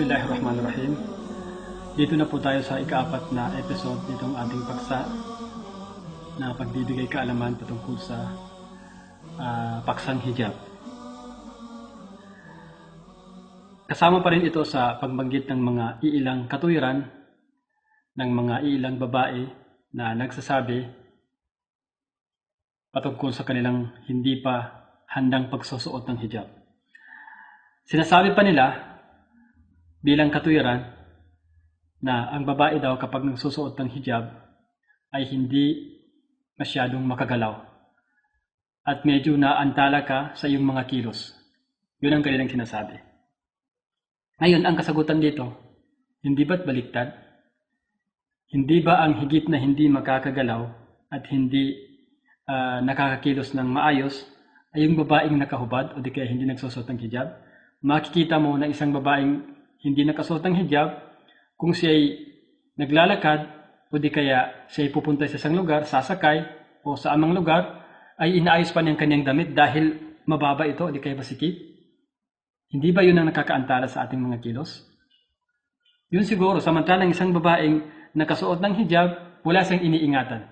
Bismillahirrahmanirrahim. Dito na po tayo sa ika-4 na episode nitong ating paksa na pagbibigay kaalaman patungkol sa paksang hijab. Kasama pa rin ito sa pagbanggit ng mga iilang katuwiran ng mga iilang babae na nagsasabi patungkol sa kanilang hindi pa handang pagsusuot ng hijab. Sinasabi pa nila bilang katuwiran na ang babae daw kapag nagsusuot ng hijab ay hindi masyadong makagalaw at medyo naantala ka sa iyong mga kilos. Yun ang kanilang sinasabi. Ngayon, ang kasagutan dito, hindi ba't baliktad? Hindi ba ang higit na hindi makakagalaw at hindi nakakakilos ng maayos ay yung babaeng nakahubad o di kaya hindi nagsusuot ng hijab? Makikita mo na isang babaeng hindi nakasuot ng hijab, kung siya'y naglalakad o di kaya siya'y pupunta sa isang lugar, sasakay o sa amang lugar, ay inaayos pa niyang kanyang damit dahil mababa ito o di kaya masikip. Hindi ba yun ang nakakaantala sa ating mga kilos? Yun siguro, samantalang isang babaeng nakasuot ng hijab, wala siyang iniingatan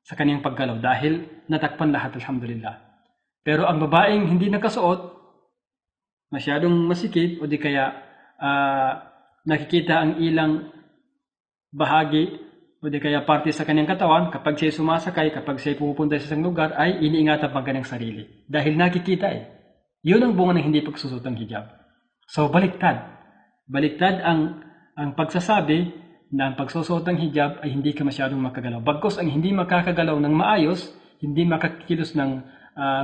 sa kanyang paggalaw dahil natakpan lahat, alhamdulillah. Pero ang babaeng hindi nakasuot, masyadong masikip o di kaya nakikita ang ilang bahagi o di kaya parte sa kanyang katawan, kapag siya sumasakay, kapag siya pupunta sa isang lugar, ay iniingatan pang kanyang sarili. Dahil nakikita Yun ang bunga ng hindi pagsusuot ng hijab. So baliktad. Baliktad ang pagsasabi na ang pagsusuot ng hijab ay hindi ka masyadong makagalaw. Bagkus ang hindi makakagalaw ng maayos, hindi makakilos ng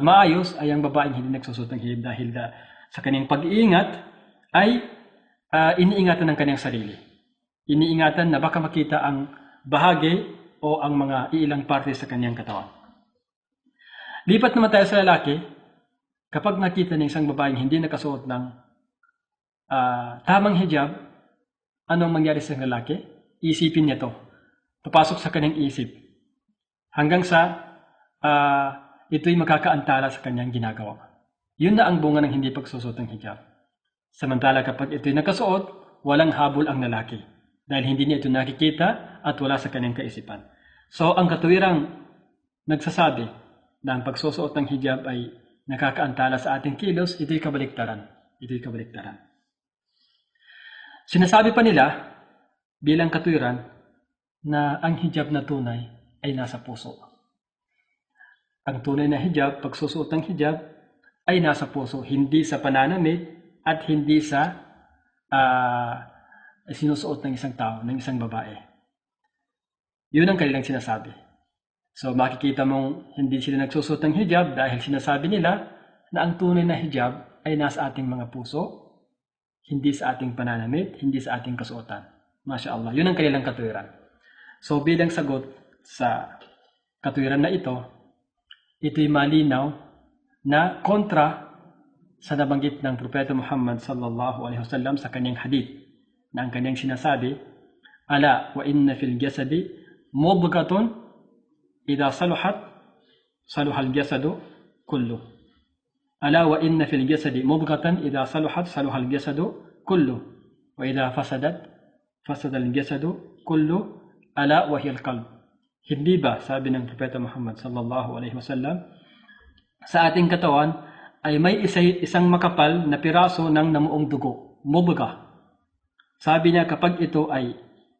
maayos, ay ang babaeng hindi nagsusuot ng hijab dahil sa kanyang pag-iingat ay iniingatan ng kanyang sarili. Iniingatan na baka makita ang bahagi o ang mga iilang parte sa kanyang katawan. Lipat naman tayo sa lalaki. Kapag nakita ng isang babaeng hindi nakasuot ng tamang hijab, ano ang mangyari sa lalaki? Isipin niya to. Papasok sa kanyang isip. Hanggang sa ito'y makakaantala sa kanyang ginagawa. Yun na ang bunga ng hindi pagsusuot ng hijab. Samantala kapag ito'y nakasuot, walang habol ang lalaki dahil hindi niya ito nakikita at wala sa kanyang kaisipan. So ang katuwirang nagsasabi na ang pagsusuot ng hijab ay nakakaantala sa ating kilos, ito'y kabaliktaran. Ito'y kabaliktaran. Sinasabi pa nila bilang katuwiran na ang hijab na tunay ay nasa puso. Ang tunay na hijab, pagsusuot ng hijab, ay nasa puso, hindi sa pananamit at hindi sa sinusuot ng isang tao, ng isang babae. Yun ang kanilang sinasabi. So makikita mong hindi sila nagsusuot ng hijab dahil sinasabi nila na ang tunay na hijab ay nasa ating mga puso, hindi sa ating pananamit, hindi sa ating kasuotan. Masya Allah, yun ang kanilang katuwiran. So bilang sagot sa katuwiran na ito'y malinaw na kontra sa nabanggit ng Propeta Muhammad sallallahu alaihi wasallam sa kanyang hadith na ang kanyang sinasabi, ala wa inna fil jasadi mudghatan idha saluhat saluhal jasadu kullu. Ala wa inna fil jasadi mudghatan idha saluhat saluhal jasadu kullu wa idha fasadat fasadal jasadu kullu ala wa hiya al qalb. Hindi ba, sabi ng Propeta Muhammad sallallahu alaihi wasallam, sa ating katawan ay may isang makapal na piraso ng namuong dugo, mubga. Sabi niya kapag ito ay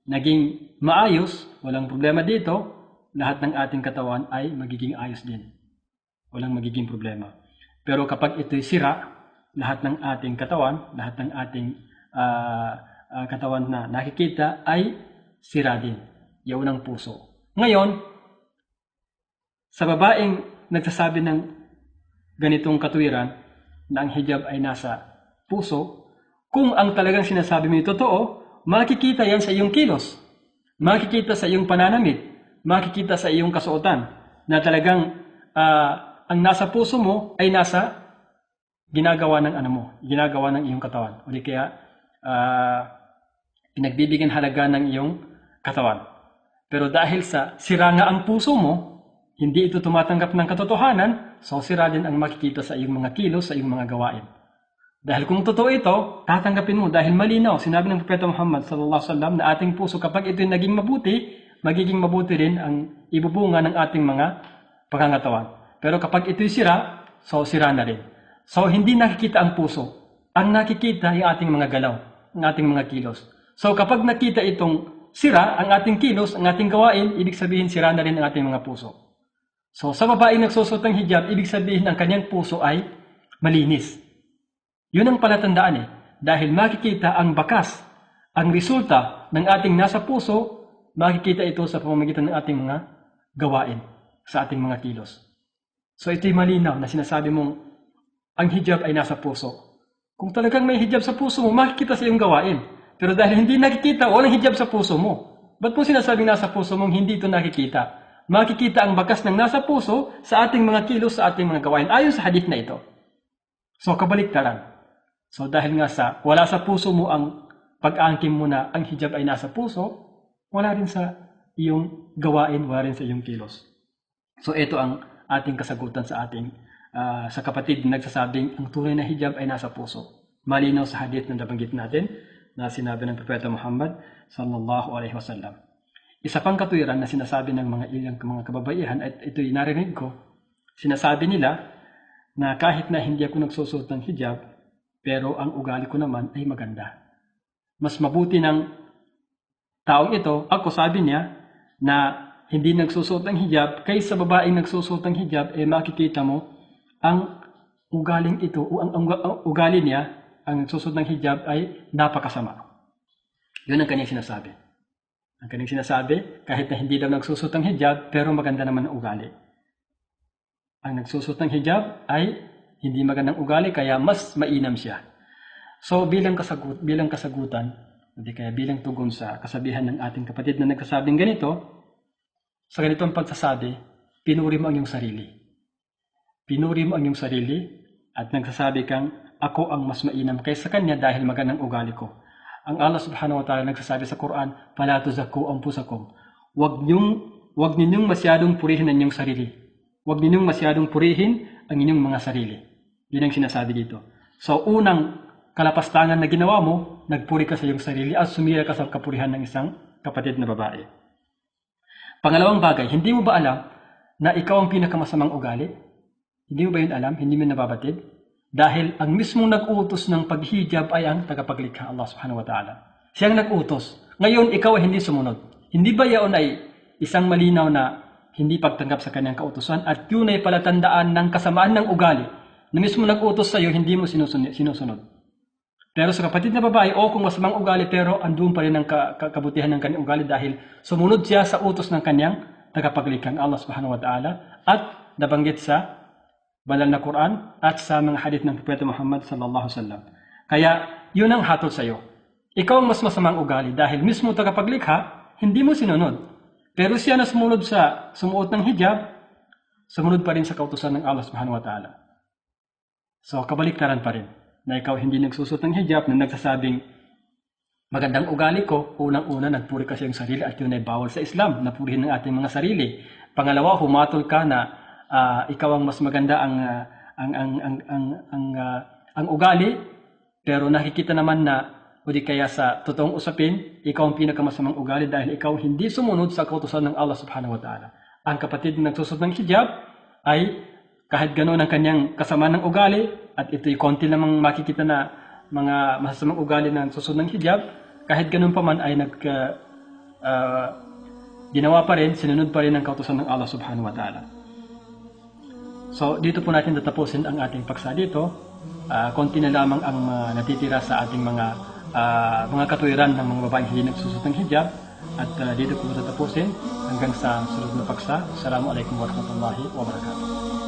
naging maayos, walang problema dito, lahat ng ating katawan ay magiging ayos din. Walang magiging problema. Pero kapag ito'y sira, lahat ng ating katawan, lahat ng ating katawan na nakikita ay sira din. Yaon ang puso. Ngayon, sa babaeng nagsasabi ng ganitong katuwiran na ang hijab ay nasa puso, kung ang talagang sinasabi mo totoo, makikita yan sa iyong kilos, makikita sa iyong pananamit, makikita sa iyong kasuotan na talagang ang nasa puso mo ay nasa ginagawa ng ginagawa ng iyong katawan. O di kaya pinagbibigyan halaga ng iyong katawan. Pero dahil sa sira nga ang puso mo, hindi ito tumatanggap ng katotohanan, so sira din ang makikita sa iyong mga kilos, sa iyong mga gawain. Dahil kung totoo ito, tatanggapin mo dahil malinaw. Sinabi ng Propeta Muhammad sallallahu alaihi wasallam na ating puso kapag ito naging mabuti, magiging mabuti rin ang ibubunga ng ating mga pangangatawan. Pero kapag ito'y sira, so sira na rin. So hindi nakikita ang puso. Ang nakikita ay ating mga galaw, ang ating mga kilos. So kapag nakita itong sira, ang ating kilos, ang ating gawain, ibig sabihin sira na rin ang ating mga puso. So sa babaeng nagsusot ng hijab, ibig sabihin ang kanyang puso ay malinis. Yun ang palatandaan Dahil makikita ang bakas, ang resulta ng ating nasa puso, makikita ito sa pamamagitan ng ating mga gawain, sa ating mga kilos. So ito'y malinaw na sinasabi mong ang hijab ay nasa puso. Kung talagang may hijab sa puso mo, makikita sa iyong gawain. Pero dahil hindi nakikita, walang hijab sa puso mo. Ba't po sinasabing nasa puso mong hindi ito nakikita? Makikita ang bakas ng nasa puso sa ating mga kilos, sa ating mga gawain. Ayon sa hadith na ito. So kabaliktaran. So dahil nga wala sa puso mo ang pag-angkin mo na ang hijab ay nasa puso, wala rin sa iyong gawain, wala rin sa iyong kilos. So ito ang ating kasagutan sa ating sa kapatid na nagsasabing ang tunay na hijab ay nasa puso. Malinaw sa hadith na nabanggit natin na sinabi ng Propeta Muhammad sallallahu alaihi wasallam. Isa pang katuwiran na sinasabi ng mga ilang mga kababaihan at ito'y narinig ko. Sinasabi nila na kahit na hindi ako nagsusuot ng hijab, pero ang ugali ko naman ay maganda. Mas mabuti ng taong ito, ako sabi niya, na hindi nagsusuot ng hijab, kaysa babaeng nagsusuot ng hijab, makikita mo ang ugaling ito, ang ugali niya, ang nagsusuot ng hijab ay napakasama. Yun ang kanyang sinasabi. Ang kanyang sinasabi, kahit na hindi daw nagsusuot ng hijab, pero maganda naman ang ugali. Ang nagsusuot ng hijab ay hindi magandang ugali, kaya mas mainam siya. So bilang kasagutan, kaya bilang tugon sa kasabihan ng ating kapatid na nagsasabing ganito, sa ganitong pagsasabi, pinuri mo ang iyong sarili. Pinuri mo ang iyong sarili at nagsasabi kang, ako ang mas mainam kaysa kanya dahil magandang ugali ko. Ang Allah subhanahu wa ta'ala nagsasabi sa Quran, "Fala tuzakku anfusakum." Wag ninyong masyadong purihin ang inyong sarili. Wag ninyong masyadong purihin ang inyong mga sarili. Yun ang sinasabi dito. So unang kalapastangan na ginawa mo, nagpuri ka sa iyong sarili at sumira ka sa kapurihan ng isang kapatid na babae. Pangalawang bagay, hindi mo ba alam na ikaw ang pinakamasamang ugali? Hindi mo ba yun alam? Hindi mo nababatid? Dahil ang mismong nag-utos ng paghijab ay ang tagapaglikha, Allah subhanahu wa ta'ala. Siyang nag-utos. Ngayon, ikaw ay hindi sumunod. Hindi ba yaon ay isang malinaw na hindi pagtanggap sa kanyang kautusan at yun ay palatandaan ng kasamaan ng ugali na mismo nag-utos sa iyo, hindi mo sinusunod. Pero sa kapatid na babae, kung masamang ugali, pero andun pa rin ang kabutihan ng kanyang ugali dahil sumunod siya sa utos ng kanyang tagapaglikhang Allah subhanahu wa ta'ala at nabanggit sa banal na Quran at sa mga hadith ng Propeta Muhammad sallallahu alaihi wasallam. Kaya yun ang hatol sa iyo. Ikaw ang mas masamang ugali dahil mismo tagapaglikha, hindi mo sinunod. Pero siya na sumuot ng hijab, sumunod pa rin sa kautusan ng Allah subhanahu wa ta'ala. So kabaliktaran pa rin na ikaw hindi nagsusot ng hijab na nagsasabing magandang ugali ko, unang-una nagpuri ka sa iyong sarili at yun ay bawal sa Islam, napurihin ng ating mga sarili. Pangalawa, humatol ka na ikaw ang mas maganda ang ugali, pero nakikita naman na o di kaya sa totoong usapin, ikaw ang pinakamasamang ugali dahil ikaw hindi sumunod sa kautusan ng Allah subhanahu wa ta'ala. Ang kapatid na nagsusot ng hijab ay kahit gano'n ang kanyang kasama ng ugali, at ito'y konti namang makikita na mga masasamang ugali na nagsusot ng hijab, kahit gano'n pa man ay ginawa pa rin, sinunod pa rin ang kautusan ng Allah subhanahu wa ta'ala. So dito po natin tatapusin ang ating paksa dito. Konti na lamang ang natitira sa ating mga katuwiran ng mga babaeng hindi nagsusot ng hijab. At dito po tatapusin hanggang sa sunod na paksa. Assalamualaikum warahmatullahi wabarakatuh.